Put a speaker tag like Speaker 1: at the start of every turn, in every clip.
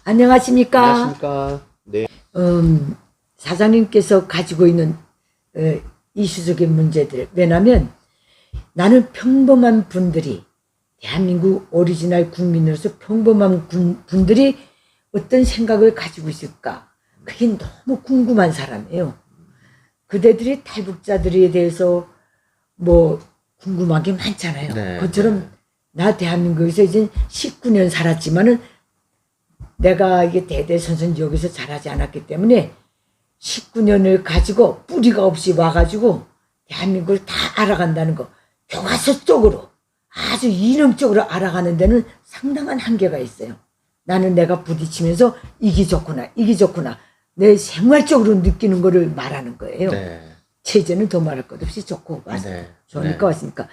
Speaker 1: 안녕하십니까?
Speaker 2: 안녕하십니까. 네.
Speaker 1: 사장님께서 가지고 있는 이슈적인 문제들. 왜냐하면 나는 평범한 분들이, 대한민국 오리지널 국민으로서 평범한 분들이 어떤 생각을 가지고 있을까? 그게 너무 궁금한 사람이에요. 그대들이 탈북자들에 대해서 뭐 궁금한 게 많잖아요.
Speaker 2: 네,
Speaker 1: 그처럼 나 대한민국에서 이제 19년 살았지만은 내가 이게 대대선선 여기서 자라지 않았기 때문에 19년을 가지고 뿌리가 없이 와가지고 대한민국을 다 알아간다는 거, 교과서적으로 아주 이념적으로 알아가는 데는 상당한 한계가 있어요. 나는 내가 부딪히면서 이게 좋구나, 이게 좋구나, 내 생활적으로 느끼는 거를 말하는 거예요.
Speaker 2: 네.
Speaker 1: 체제는 더 말할 것 없이 좋고 좋으니까
Speaker 2: 네.
Speaker 1: 왔으니까.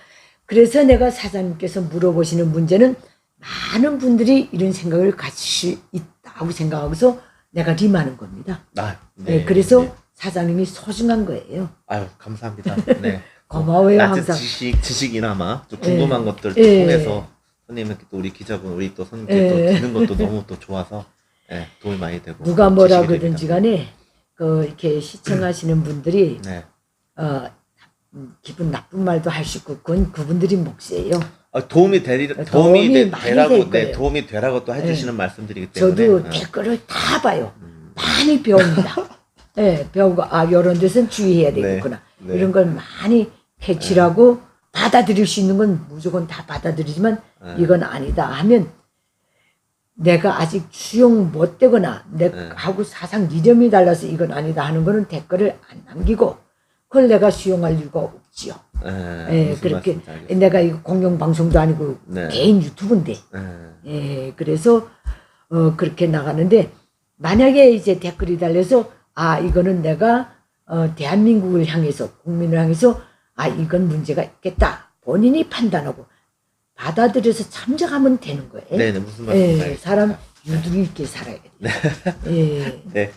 Speaker 1: 그래서 내가 사장님께서 물어보시는 문제는 많은 분들이 이런 생각을 가지고 있다고 생각하고서 내가 림하는 겁니다. 네, 그래서 사장님이 소중한 거예요.
Speaker 2: 아유, 감사합니다. 네.
Speaker 1: 고마워요,
Speaker 2: 낮은
Speaker 1: 항상.
Speaker 2: 지식이나마 좀 궁금한 것들 통해서 선생님께 또 우리 기자분, 우리 또 선생님께 또 듣는 것도 너무 또 좋아서 도움이 많이 되고.
Speaker 1: 누가 뭐라
Speaker 2: 지식이
Speaker 1: 그러든지
Speaker 2: 됩니다.
Speaker 1: 간에 이렇게 시청하시는 분들이
Speaker 2: 네.
Speaker 1: 기분 나쁜 말도 할 수 있고 그건 그분들이 몫이에요.
Speaker 2: 도움이
Speaker 1: 많이
Speaker 2: 되라고,
Speaker 1: 될 거예요.
Speaker 2: 도움이 되라고 또 해주시는 말씀들이기 때문에.
Speaker 1: 저도 댓글을 다 봐요. 많이 배웁니다. 네, 배우고 이런 데서는 주의해야 되겠구나.
Speaker 2: 네.
Speaker 1: 이런 걸 많이 캐치하고 받아들일 수 있는 건 무조건 다 받아들이지만 이건 아니다 하면 내가 아직 수용 못 되거나 내하고 사상 이념이 달라서 이건 아니다 하는 거는 댓글을 안 남기고 그걸 내가 수용할 이유가 없지요. 그렇게 내가 이거 공영방송도 아니고 개인 유튜브인데 그래서 그렇게 나가는데 만약에 이제 댓글이 달려서 이거는 내가 대한민국을 향해서 국민을 향해서 이건 문제가 있겠다 본인이 판단하고 받아들여서 참작하면 되는 거예요.
Speaker 2: 네, 무슨 말씀인지
Speaker 1: 사람 유두리 있게 살아야 돼.
Speaker 2: 네.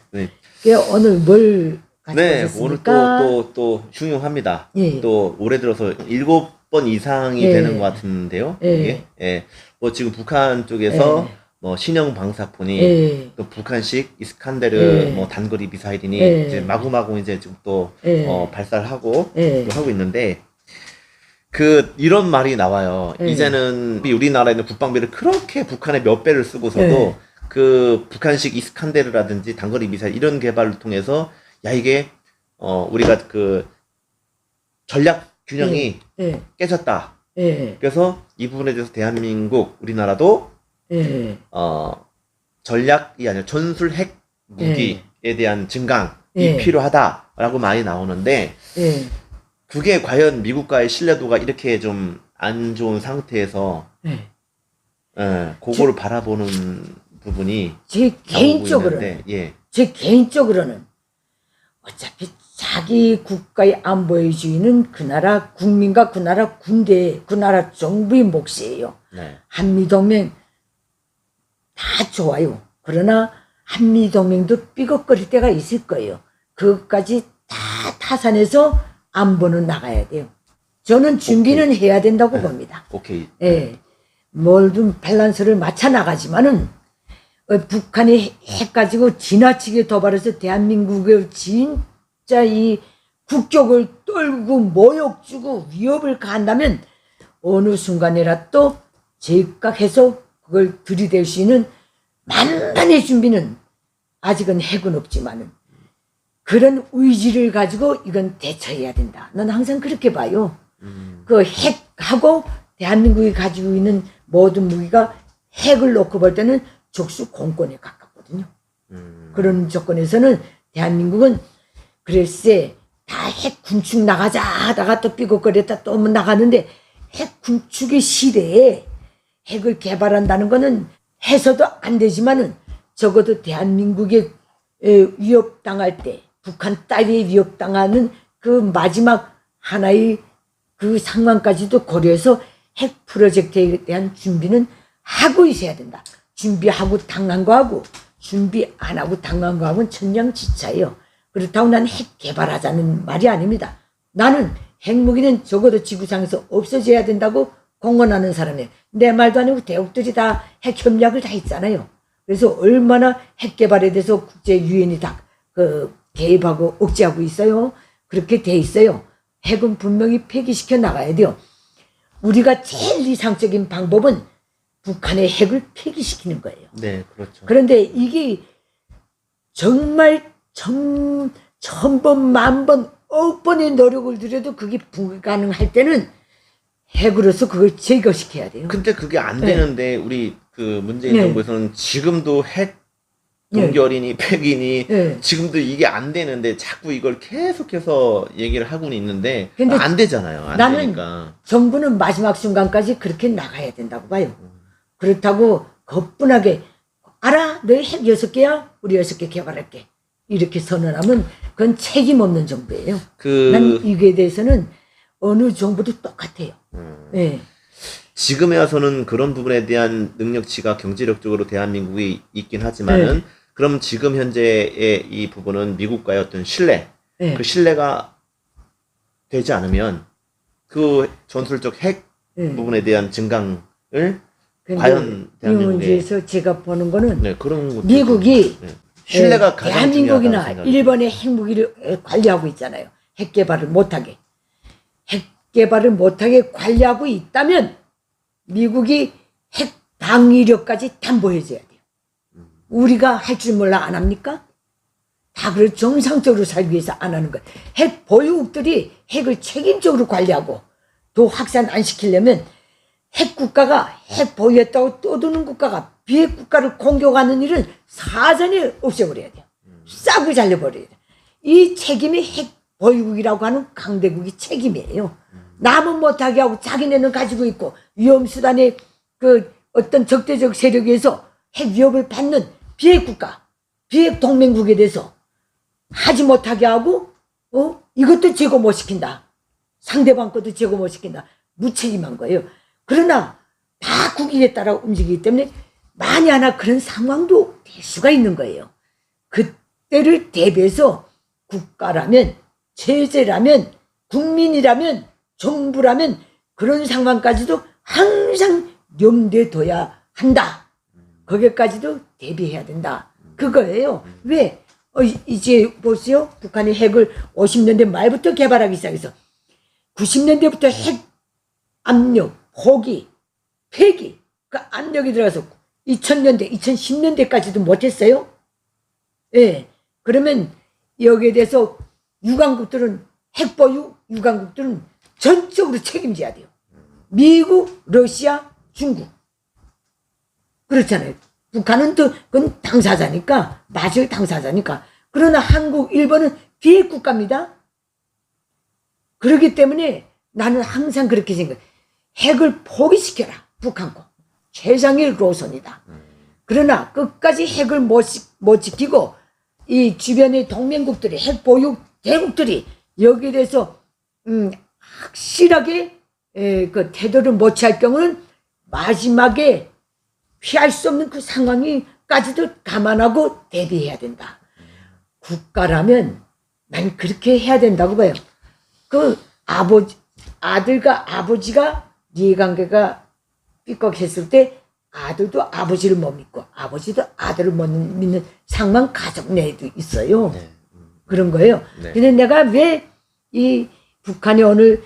Speaker 1: 오늘 뭘
Speaker 2: 네,
Speaker 1: 가져오셨습니까?
Speaker 2: 오늘 또 흉흉합니다.
Speaker 1: 예.
Speaker 2: 또 올해 들어서 7번 이상이 되는 것 같은데요. 이게 뭐 지금 북한 쪽에서 뭐 신형 방사폰이 또 북한식 이스칸데르 뭐 단거리 미사일이니 이제 마구마구 이제 지금 또 발사를 하고 또 하고 있는데 이런 말이 나와요. 이제는 우리나라에는 국방비를 그렇게 북한의 몇 배를 쓰고서도 그 북한식 이스칸데르라든지 단거리 미사일 이런 개발을 통해서 이게 우리가 그 전략 균형이 깨졌다. 그래서 이 부분에 대해서 대한민국 우리나라도 전략이 아니라 전술 핵 무기에 대한 증강이 필요하다라고 많이 나오는데 그게 과연 미국과의 신뢰도가 이렇게 좀 안 좋은 상태에서 그거를 바라보는 부분이
Speaker 1: 제 개인적으로는 어차피 자기 국가의 안보의주의는 그 나라 국민과 그 나라 군대, 그 나라 정부의 몫이에요. 한미동맹 다 좋아요. 그러나 한미동맹도 삐걱거릴 때가 있을 거예요. 그것까지 다 타산해서 안보는 나가야 돼요. 저는 준비는 해야 된다고 봅니다. 뭐든 밸런스를 맞춰 나가지만은 북한이 핵 가지고 지나치게 도발해서 대한민국의 진짜 이 국격을 떨고 모욕 주고 위협을 가한다면 어느 순간이라도 제각해서 그걸 들이댈 수 있는 만반의 준비는 아직은 핵은 없지만은 그런 의지를 가지고 이건 대처해야 된다. 난 항상 그렇게 봐요. 그 핵하고 대한민국이 가지고 있는 모든 무기가 핵을 놓고 볼 때는 적수 공권에 가깝거든요. 그런 조건에서는 대한민국은 글쎄 다 핵 군축 나가자 하다가 또 삐걱거렸다 또 나가는데 핵 군축의 시대에 핵을 개발한다는 거는 해서도 안 되지만은 적어도 대한민국에 위협당할 때 북한 따위에 위협당하는 그 마지막 하나의 그 상황까지도 고려해서 핵 프로젝트에 대한 준비는 하고 있어야 된다. 준비하고 당한 거하고 준비 안 하고 당한 거하고는 천냥지차예요. 그렇다고 난 핵 개발하자는 말이 아닙니다. 나는 핵무기는 적어도 지구상에서 없어져야 된다고 공언하는 사람이에요. 내 말도 아니고 대국들이 다 핵 협약을 다 했잖아요. 그래서 얼마나 핵 개발에 대해서 국제 유엔이 다 개입하고 억제하고 있어요. 그렇게 돼 있어요. 핵은 분명히 폐기시켜 나가야 돼요. 우리가 제일 이상적인 방법은 북한의 핵을 폐기시키는 거예요.
Speaker 2: 네, 그렇죠.
Speaker 1: 그런데 이게 정말 천번 만번 억 번의 노력을 들여도 그게 불가능할 때는 핵으로서 그걸 제거시켜야 돼요.
Speaker 2: 근데 그게 안 되는데 우리 그 문재인 정부에서는 지금도 핵 동결이니 폐기니 지금도 이게 안 되는데 자꾸 이걸 계속해서 얘기를 하고는 있는데
Speaker 1: 근데
Speaker 2: 안 되잖아요. 안
Speaker 1: 나는
Speaker 2: 되니까.
Speaker 1: 정부는 마지막 순간까지 그렇게 나가야 된다고 봐요. 그렇다고 거뿐하게 알아? 너희 핵 6개야? 우리 6개 개발할게. 이렇게 선언하면 그건 책임 없는 정부예요. 난 이거에 대해서는 어느 정부도 똑같아요. 네.
Speaker 2: 지금에 와서는 그런 부분에 대한 능력치가 경제력적으로 대한민국이 있긴 하지만은 그럼 지금 현재의 이 부분은 미국과의 어떤 신뢰, 그 신뢰가 되지 않으면 그 전술적 핵 부분에 대한 증강을 과연
Speaker 1: 이 문제에서 제가 보는 거는
Speaker 2: 그런 것도
Speaker 1: 미국이
Speaker 2: 신뢰가 가장
Speaker 1: 대한민국이나
Speaker 2: 중요하다는
Speaker 1: 일본의 핵무기를 관리하고 있잖아요. 핵 개발을 못하게. 핵 개발을 못하게 관리하고 있다면 미국이 핵 방위력까지 담보해줘야 돼요. 우리가 할 줄 몰라 안 합니까? 다 그걸 정상적으로 살기 위해서 안 하는 거예요. 핵 보유국들이 핵을 책임적으로 관리하고 또 확산 안 시키려면 핵 국가가 핵 보유했다고 떠드는 국가가 비핵 국가를 공격하는 일은 사전에 없애버려야 돼요. 싹을 잘려버려야 돼요. 이 책임이 핵 보유국이라고 하는 강대국이 책임이에요. 남은 못하게 하고 자기네는 가지고 있고 위험수단의 그 어떤 적대적 세력에 의해서 핵 위협을 받는 비핵 국가, 비핵 동맹국에 대해서 하지 못하게 하고 이것도 제거 못 시킨다. 상대방 것도 제거 못 시킨다. 무책임한 거예요. 그러나 다 국익에 따라 움직이기 때문에 만에 하나 그런 상황도 될 수가 있는 거예요. 그때를 대비해서 국가라면, 체제라면, 국민이라면, 정부라면 그런 상황까지도 항상 염두에 둬야 한다. 거기까지도 대비해야 된다. 그거예요. 왜? 이제 보세요. 북한이 핵을 50년대 말부터 개발하기 시작해서 90년대부터 핵 압력, 포기, 폐기 그 압력이 들어가서 2000년대, 2010년대까지도 못했어요. 예. 그러면 여기에 대해서 유관국들은 핵보유 유관국들은 전적으로 책임져야 돼요. 미국, 러시아, 중국. 그렇잖아요. 북한은 또 그건 당사자니까, 맞을 당사자니까. 그러나 한국, 일본은 비핵 국가입니다. 그렇기 때문에 나는 항상 그렇게 생각해. 핵을 포기시켜라. 북한 거. 최상의 로선이다. 그러나 끝까지 핵을 못 지키고 이 주변의 동맹국들이 핵 보유 대국들이 여기에 대해서 확실하게 그 태도를 못 취할 경우는 마지막에 피할 수 없는 그 상황이까지도 감안하고 대비해야 된다. 국가라면 난 그렇게 해야 된다고 봐요. 그 아들과 아버지가 이해관계가 삐걱했을 때 아들도 아버지를 못 믿고 아버지도 아들을 못 믿는 상황 가족 내에도 있어요. 그런 거예요. 근데 내가 왜 이 북한이 오늘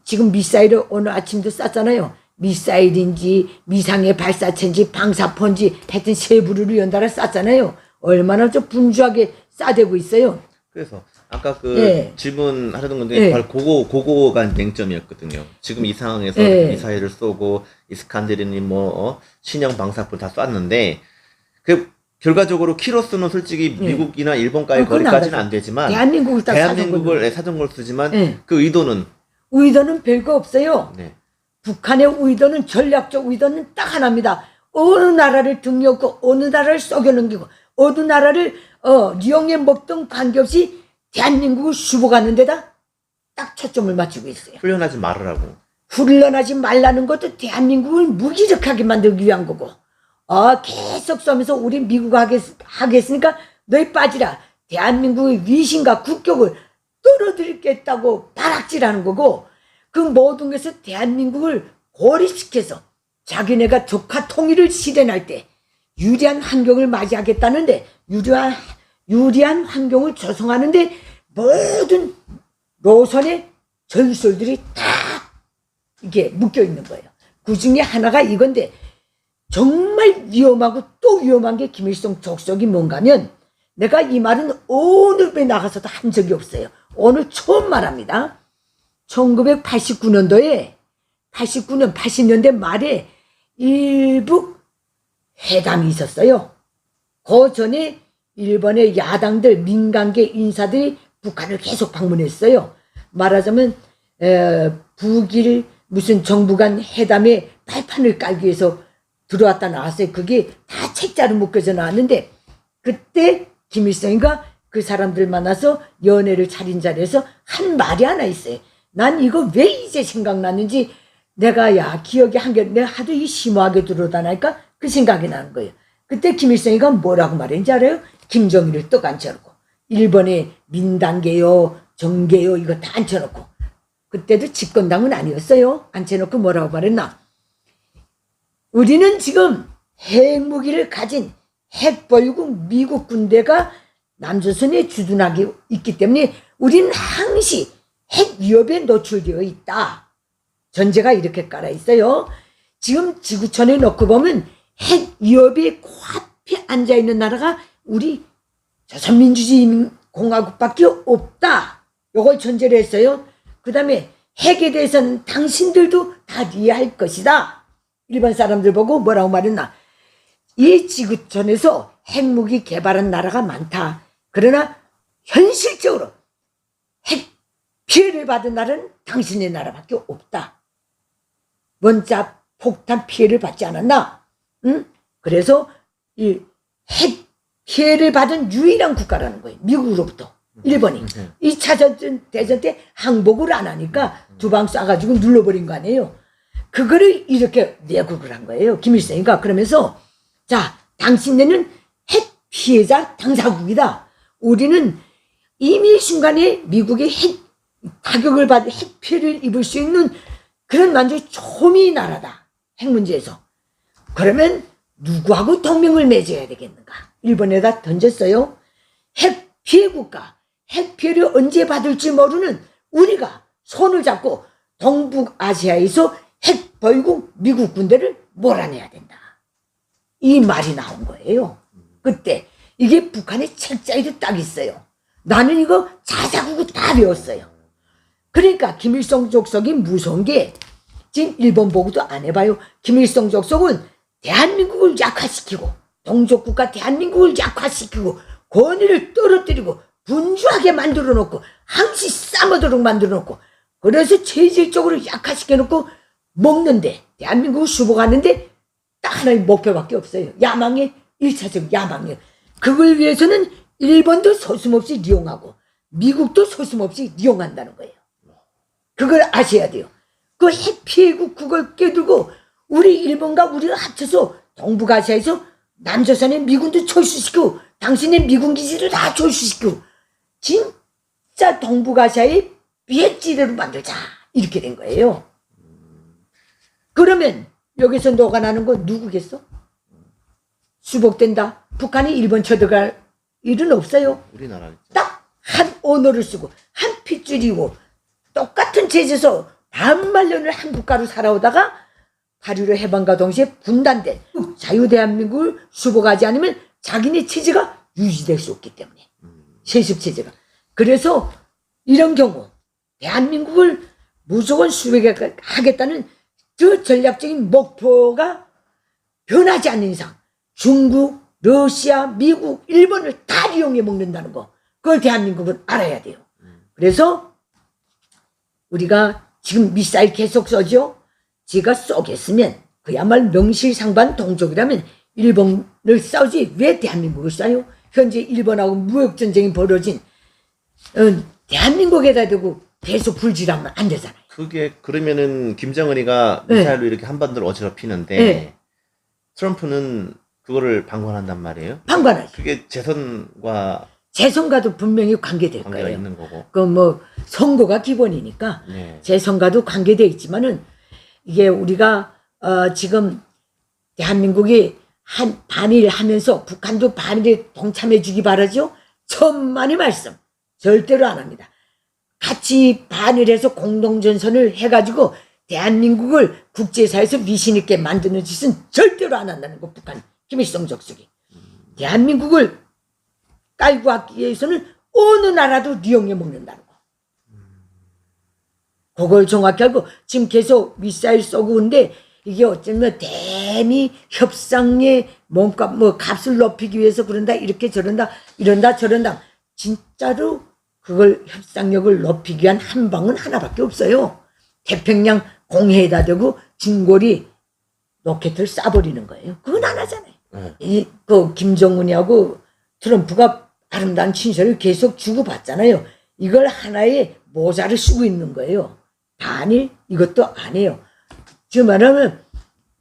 Speaker 1: 지금 미사일을 오늘 아침도 쐈잖아요. 미사일인지 미상의 발사체인지 방사포인지 하여튼 세부를 연달아 쐈잖아요. 얼마나 좀 분주하게 쏴대고 있어요.
Speaker 2: 그래서 아까 그 질문하려던 건데 바로 그거가 맹점이었거든요. 지금 이 상황에서 미사일을 쏘고 이스칸데르니 신형 방사포를 다 쐈는데 그 결과적으로 키로수는 솔직히 미국이나 일본과의 거리까지는 안 되지만 대한민국을 사전 걸 쓰지만 그 의도는 별거 없어요. 북한의 의도는 전략적 의도는 딱 하나입니다. 어느 나라를 등려고 어느 나라를 쏘겨넘기고 어느 나라를 리용에 먹던 관계없이 대한민국을 수복하는 데다 딱 초점을 맞추고 있어요. 훈련하지 말으라고.
Speaker 1: 훈련하지 말라는 것도 대한민국을 무기력하게 만들기 위한 거고 계속 쏘면서 우리 미국 하겠으니까 너희 빠지라. 대한민국의 위신과 국격을 떨어뜨리겠다고 발악질하는 거고 그 모든 것을 대한민국을 고립시켜서 자기네가 조카 통일을 실현할 때 유리한 환경을 맞이하겠다는데 유리한 환경을 조성하는데 모든 노선의 전술들이 다 이게 묶여 있는 거예요. 그 중에 하나가 이건데 정말 위험하고 또 위험한 게 김일성 족속이 뭔가면 내가 이 말은 어느 배 나가서도 한 적이 없어요. 오늘 처음 말합니다. 1989년도에 80년대 말에 일부 회담이 있었어요. 그 전에 일본의 야당들 민간계 인사들이 북한을 계속 방문했어요. 말하자면 북일 무슨 정부 간 회담에 발판을 깔기 위해서 들어왔다 나왔어요. 그게 다 책자로 묶여져 나왔는데 그때 김일성이가 그 사람들 만나서 연회를 차린 자리에서 한 말이 하나 있어요. 난 이거 왜 이제 생각났는지 내가 기억이 내가 하도 이 심오하게 들어다니까 그 생각이 나는 거예요. 그때 김일성이가 뭐라고 말했는지 알아요? 김정일을 떡 앉혀놓고 일본의 민당계요 정계요 이거 다 앉혀놓고 그때도 집권당은 아니었어요. 앉혀놓고 뭐라고 말했나? 우리는 지금 핵무기를 가진 핵보유국 미국 군대가 남조선에 주둔하고 있기 때문에 우리는 항시 핵 위협에 노출되어 있다. 전제가 이렇게 깔아 있어요. 지금 지구촌에 놓고 보면 핵 위협에 코앞에 앉아 있는 나라가 우리 조선민주주의공화국밖에 없다. 이걸 전제를 했어요. 그 다음에 핵에 대해서는 당신들도 다 이해할 것이다. 일본 사람들 보고 뭐라고 말했나? 이 지구촌에서 핵무기 개발한 나라가 많다. 그러나 현실적으로 핵 피해를 받은 나라는 당신의 나라밖에 없다. 원자 폭탄 피해를 받지 않았나? 응? 그래서 이 핵 피해를 받은 유일한 국가라는 거예요. 미국으로부터. 일본이. 2차 대전 때 항복을 안 하니까 두 방 쏴가지고 눌러버린 거 아니에요. 그거를 이렇게 내국을 한 거예요. 김일성이가. 그러면서 자, 당신네는 핵 피해자 당사국이다. 우리는 이미 순간에 미국의 핵 타격을 받은 핵 피해를 입을 수 있는 그런 완전히 초미 나라다. 핵 문제에서. 그러면 누구하고 동맹을 맺어야 되겠는가? 일본에다 던졌어요. 핵 피해 국가, 핵 피해를 언제 받을지 모르는 우리가 손을 잡고 동북아시아에서 핵 보유국 미국 군대를 몰아내야 된다. 이 말이 나온 거예요. 그때 이게 북한의 책자에도 딱 있어요. 나는 이거 자자구구 다 배웠어요. 그러니까 김일성 족속이 무서운 게 지금 일본 보고도 안 해봐요. 김일성 족속은 대한민국을 약화시키고 동족국가 대한민국을 약화시키고 권위를 떨어뜨리고 분주하게 만들어 놓고 항시 싸먹도록 만들어 놓고 그래서 체질적으로 약화시켜 놓고 먹는데 대한민국을 수복하는데 딱 하나의 목표밖에 없어요. 야망의 1차적 야망이에요. 그걸 위해서는 일본도 서슴없이 이용하고 미국도 서슴없이 이용한다는 거예요. 그걸 아셔야 돼요. 그 핵피해국 그걸 깨들고 우리 일본과 우리가 합쳐서 동북아시아에서 남조선의 미군도 철수시키고 당신의 미군 기지를 다 철수시키고 진짜 동북아시아의 비핵지대로 만들자 이렇게 된 거예요. 그러면 여기서 녹아나는 건 누구겠어? 수복된다. 북한이 일본 쳐들어갈 일은 없어요.
Speaker 2: 우리나라겠죠.
Speaker 1: 딱 한 언어를 쓰고 한 핏줄이고 똑같은 체제에서 반말년을 한 국가로 살아오다가 8.15 해방과 동시에 분단된 자유대한민국을 수복하지 않으면 자기네 체제가 유지될 수 없기 때문에 세습체제가. 그래서 이런 경우 대한민국을 무조건 수복하겠다는 저 전략적인 목표가 변하지 않는 이상 중국, 러시아, 미국, 일본을 다 이용해 먹는다는 거 그걸 대한민국은 알아야 돼요. 그래서 우리가 지금 미사일 계속 쏘죠. 제가 쏘겠으면 그야말로 명실상부한 동족이라면 일본을 싸우지 왜 대한민국을 쏴요? 현재 일본하고 무역전쟁이 벌어진 대한민국에다 대고 계속 불질하면 안 되잖아요.
Speaker 2: 그게 그러면은 김정은이가 미사일로
Speaker 1: 네.
Speaker 2: 이렇게 한반도를 어지럽히는데
Speaker 1: 네.
Speaker 2: 트럼프는 그거를 방관한단 말이에요.
Speaker 1: 방관하죠.
Speaker 2: 그게
Speaker 1: 재선과도 분명히 관계될
Speaker 2: 관계가
Speaker 1: 거예요.
Speaker 2: 있는 거고.
Speaker 1: 그 뭐 선거가 기본이니까
Speaker 2: 네.
Speaker 1: 재선과도 관계되어 있지만은 이게 우리가 지금 대한민국이 반일 하면서 북한도 반일에 동참해 주기 바라죠. 천만의 말씀. 절대로 안 합니다. 같이 반일해서 공동전선을 해가지고 대한민국을 국제사회에서 미신 있게 만드는 짓은 절대로 안 한다는 거. 북한 김일성 적석이. 대한민국을 깔고 하기 위해서는 어느 나라도 이용해 먹는다는 거. 그걸 정확히 알고 지금 계속 미사일 쏘고 있는데 이게 어쩌면 대미 협상의 몸값 값을 높이기 위해서 그런다 이렇게 저런다 이런다 저런다 진짜로 그걸 협상력을 높이기 위한 한 방은 하나밖에 없어요. 태평양 공해에다 대고 중거리 로켓을 쏴버리는 거예요. 그건 안 하잖아요. 그 김정은이하고 트럼프가 아름다운 친서를 계속 주고받잖아요. 이걸 하나의 모자를 쓰고 있는 거예요. 반일 이것도 안 해요. 지금 말하면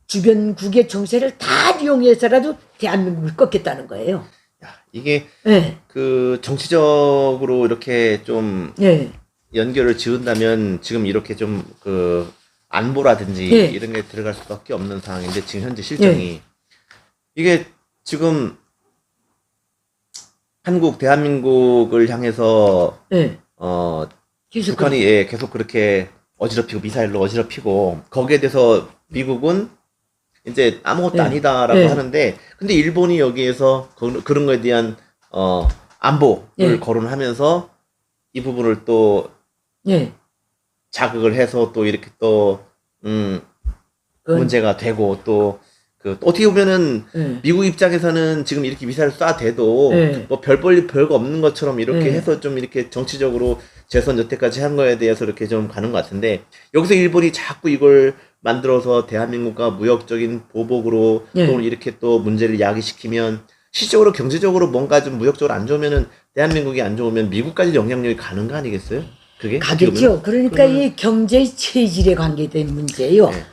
Speaker 1: 주변국의 정세를 다 이용해서라도 대한민국을 꺾겠다는 거예요.
Speaker 2: 야, 이게
Speaker 1: 네.
Speaker 2: 그 정치적으로 이렇게 좀
Speaker 1: 네.
Speaker 2: 연결을 지은다면 지금 이렇게 좀 그 안보라든지
Speaker 1: 네.
Speaker 2: 이런 게 들어갈 수밖에 없는 상황인데 지금 현재 실정이 이게 지금 한국 대한민국을 향해서
Speaker 1: 네.
Speaker 2: 북한이 계속 그렇게 어지럽히고 미사일로 어지럽히고 거기에 대해서 미국은 이제 아무것도
Speaker 1: 네.
Speaker 2: 아니다라고
Speaker 1: 네.
Speaker 2: 하는데 근데 일본이 여기에서 그런 거에 대한 안보를
Speaker 1: 네.
Speaker 2: 거론하면서 이 부분을 또
Speaker 1: 네.
Speaker 2: 자극을 해서 또 이렇게 또 문제가 되고 또 어떻게 보면은
Speaker 1: 네.
Speaker 2: 미국 입장에서는 지금 이렇게 미사일 쏴대도
Speaker 1: 네.
Speaker 2: 뭐 별 볼일 별거 없는 것처럼 이렇게
Speaker 1: 네.
Speaker 2: 해서 좀 이렇게 정치적으로 재선 여태까지 한 거에 대해서 이렇게 좀 가는 것 같은데 여기서 일본이 자꾸 이걸 만들어서 대한민국과 무역적인 보복으로
Speaker 1: 네.
Speaker 2: 또 이렇게 또 문제를 야기시키면 시적으로 경제적으로 뭔가 좀 무역적으로 안 좋으면은 대한민국이 안 좋으면 미국까지 영향력이 가는 거 아니겠어요? 그게
Speaker 1: 가겠죠. 그러니까 이 경제의 체질에 관계된 문제예요.
Speaker 2: 네.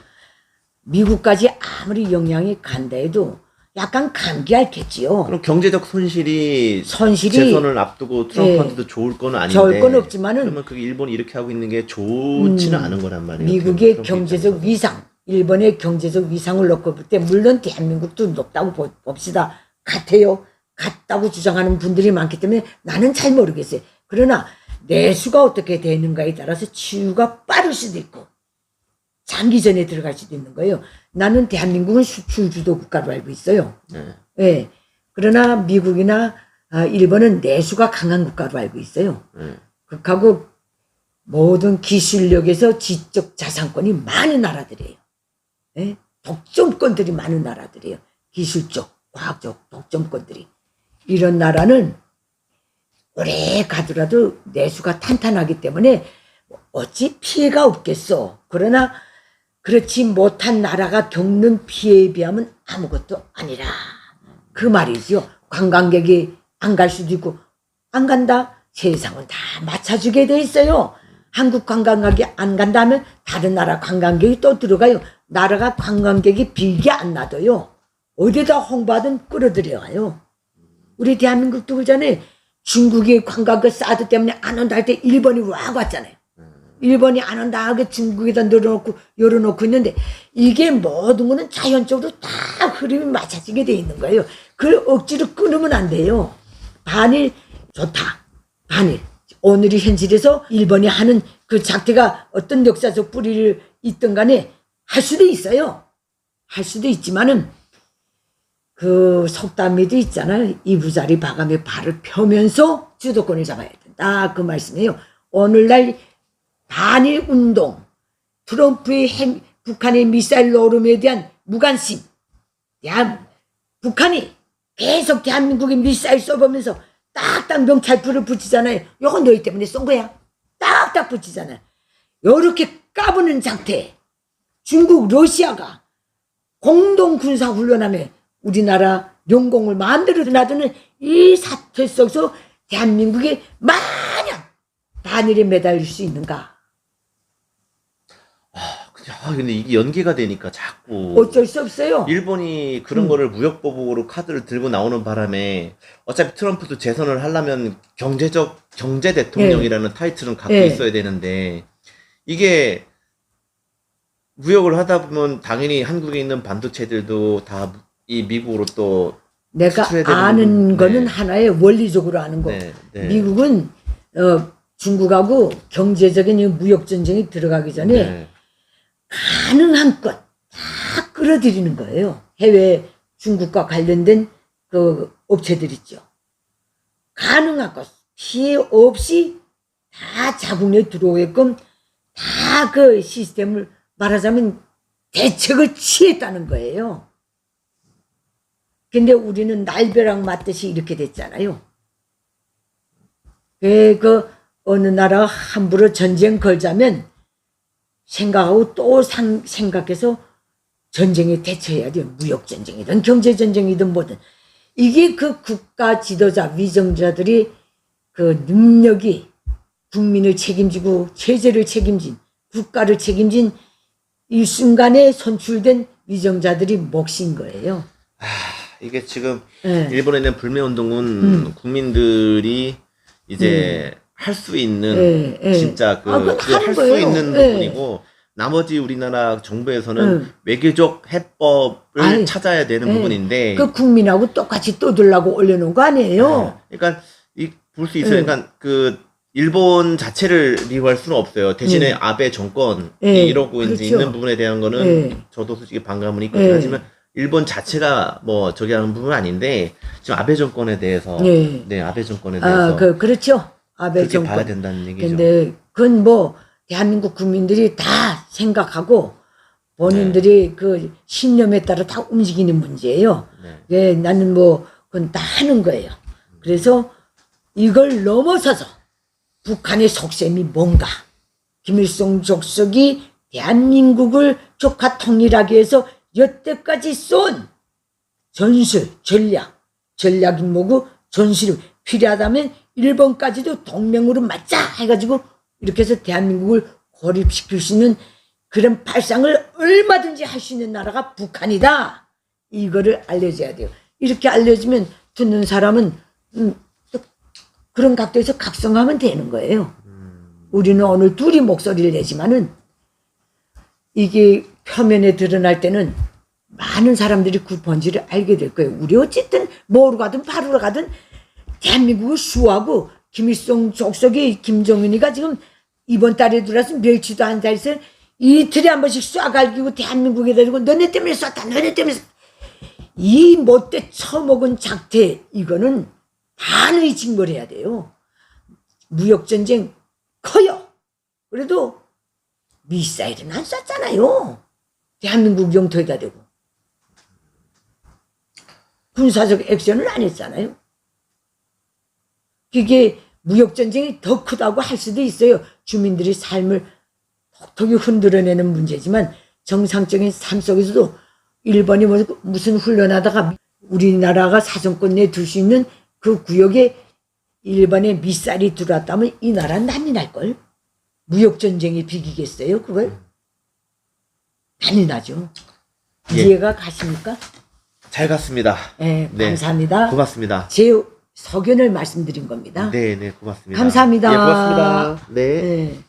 Speaker 1: 미국까지 아무리 영향이 간다 해도 약간 감기할겠지요.
Speaker 2: 그럼 경제적 손실이 재선을 앞두고 트럼프한테도 좋을 건 아닌데
Speaker 1: 좋을 건 없지만은
Speaker 2: 그러면 그게 일본이 이렇게 하고 있는 게 좋지는 않은 거란 말이에요.
Speaker 1: 미국의
Speaker 2: 트럼프
Speaker 1: 경제적
Speaker 2: 입장에서.
Speaker 1: 위상, 일본의 경제적 위상을 놓고 볼 때 물론 대한민국도 높다고 봅시다. 같아요. 같다고 주장하는 분들이 많기 때문에 나는 잘 모르겠어요. 그러나 내수가 어떻게 되는가에 따라서 치유가 빠를 수도 있고 장기전에 들어갈 수도 있는 거예요. 나는 대한민국은 수출주도 국가로 알고 있어요.
Speaker 2: 네.
Speaker 1: 네. 그러나 미국이나 일본은 내수가 강한 국가로 알고 있어요. 극하고 모든 기술력에서 지적 자산권이 많은 나라들이에요. 네? 독점권들이 많은 나라들이에요. 기술적, 과학적 독점권들이. 이런 나라는 오래 가더라도 내수가 탄탄하기 때문에 어찌 피해가 없겠어. 그러나 그렇지 못한 나라가 겪는 피해에 비하면 아무것도 아니라 그 말이죠. 관광객이 안 갈 수도 있고 안 간다. 세상은 다 맞춰주게 돼 있어요. 한국 관광객이 안 간다면 다른 나라 관광객이 또 들어가요. 나라가 관광객이 빌게 안 놔둬요. 어디다 홍보하든 끌어들여와요. 우리 대한민국도 그전에 중국이 관광객 사드 때문에 안 온다 할 때 일본이 와 왔잖아요. 일본이 안 온다 하게 중국에다 열어놓고 있는데 이게 모든 거는 자연적으로 다 흐름이 맞춰지게 돼 있는 거예요. 그걸 억지로 끊으면 안 돼요. 반일 좋다. 반일. 오늘이 현실에서 일본이 하는 그 작태가 어떤 역사적 뿌리를 있든 간에 할 수도 있어요. 할 수도 있지만은 그 속담에도 있잖아요. 이부자리 바감에 발을 펴면서 주도권을 잡아야 된다. 그 말씀이에요. 오늘날 반일 운동, 트럼프의 북한의 미사일 노름에 대한 무관심, 북한이 계속 대한민국에 미사일 쏘보면서 딱딱 명찰표를 붙이잖아요. 이건 너희 때문에 쏜 거야. 딱딱 붙이잖아요. 이렇게 까부는 상태. 중국, 러시아가 공동 군사 훈련하며 우리나라 영공을 마음대로 놔두는 이 사태 속에서 대한민국이 마냥 반일에 매달릴 수 있는가?
Speaker 2: 근데 이게 연계가 되니까 자꾸
Speaker 1: 어쩔 수 없어요.
Speaker 2: 일본이 그런 거를 무역보복으로 카드를 들고 나오는 바람에 어차피 트럼프도 재선을 하려면 경제 대통령이라는 타이틀은 갖고 있어야 되는데 이게 무역을 하다 보면 당연히 한국에 있는 반도체들도 다 이 미국으로 또
Speaker 1: 내가
Speaker 2: 수출해야 되는
Speaker 1: 아는
Speaker 2: 부분,
Speaker 1: 거는
Speaker 2: 네.
Speaker 1: 하나의 원리적으로 아는 거.
Speaker 2: 네, 네.
Speaker 1: 미국은 중국하고 경제적인 이 무역 전쟁이 들어가기 전에
Speaker 2: 네.
Speaker 1: 가능한 것 다 끌어들이는 거예요. 해외 중국과 관련된 그 업체들 있죠. 가능한 것 피해 없이 다 자국내에 들어오게끔 다 그 시스템을 말하자면 대책을 취했다는 거예요. 근데 우리는 날벼락 맞듯이 이렇게 됐잖아요. 그 어느 나라가 함부로 전쟁 걸자면 생각하고 또 생각해서 전쟁에 대처해야 돼요. 무역 전쟁이든 경제 전쟁이든 뭐든. 이게 그 국가 지도자 위정자들이 그 능력이 국민을 책임지고 체제를 책임진 국가를 책임진 이 순간에 선출된 위정자들이 몫인 거예요.
Speaker 2: 이게 지금
Speaker 1: 네.
Speaker 2: 일본에 있는 불매운동은 국민들이 이제 할 수 있는 진짜
Speaker 1: 그건
Speaker 2: 그 할
Speaker 1: 하는
Speaker 2: 수
Speaker 1: 거예요.
Speaker 2: 있는 부분이고 나머지 우리나라 정부에서는 외교적 해법을
Speaker 1: 아이,
Speaker 2: 찾아야 되는 부분인데
Speaker 1: 그 국민하고 똑같이 떠들라고 올려놓은 거 아니에요.
Speaker 2: 그러니까 볼 수 있어요. 그러니까 그 일본 자체를 미워할 수는 없어요. 대신에 아베 정권이 이러고 이제
Speaker 1: 그렇죠.
Speaker 2: 있는 부분에 대한 거는 저도 솔직히 반감은 있거든요. 하지만 일본 자체가 뭐 저기 하는 부분은 아닌데 지금 아베 정권에 대해서 아베 정권에 대해서
Speaker 1: 그렇죠. 아베
Speaker 2: 그렇게
Speaker 1: 정권.
Speaker 2: 봐야 된다는 얘기죠.
Speaker 1: 근데 그건 뭐 대한민국 국민들이 다 생각하고 본인들이 그 신념에 따라 다 움직이는 문제예요. 예, 나는 뭐 그건 다 하는 거예요. 그래서 이걸 넘어서서 북한의 속셈이 뭔가 김일성 주석이 대한민국을 조카 통일하기 위해서 여태까지 쏜 전술, 전략이 뭐고 전술이 필요하다면 일본까지도 동맹으로 맞자 해가지고 이렇게 해서 대한민국을 고립시킬 수 있는 그런 발상을 얼마든지 할 수 있는 나라가 북한이다. 이거를 알려줘야 돼요. 이렇게 알려주면 듣는 사람은 그런 각도에서 각성하면 되는 거예요. 우리는 오늘 둘이 목소리를 내지만은 이게 표면에 드러날 때는 많은 사람들이 그 본질을 알게 될 거예요. 우리 어쨌든 뭐로 가든 바로 가든 대한민국을 수호하고 김일성 족속이 김정은이가 지금 이번 달에 들어와서 멸치도 한 달에서 이틀에 한 번씩 쏴갈기고 대한민국에 데리고 너네 때문에 쐈다 너네 때문에 이 못돼 처먹은 작태 이거는 단호히 징벌해야 돼요. 무역전쟁 커요. 그래도 미사일은 안 쐈잖아요. 대한민국 영토에다 대고. 군사적 액션을 안 했잖아요. 그게 무역전쟁이 더 크다고 할 수도 있어요. 주민들이 삶을 톡톡히 흔들어내는 문제지만 정상적인 삶 속에서도 일본이 무슨 훈련하다가 우리나라가 사정권 내에 둘 수 있는 그 구역에 일본의 미사일이 들어왔다면 이 나라 난리 날걸. 무역전쟁이 비기겠어요 그걸? 난리 나죠. 이해가 가십니까?
Speaker 2: 잘 갔습니다.
Speaker 1: 네, 감사합니다.
Speaker 2: 고맙습니다.
Speaker 1: 제 서견을 말씀드린 겁니다.
Speaker 2: 네, 고맙습니다.
Speaker 1: 감사합니다.
Speaker 2: 예, 고맙습니다. 네.
Speaker 1: 네.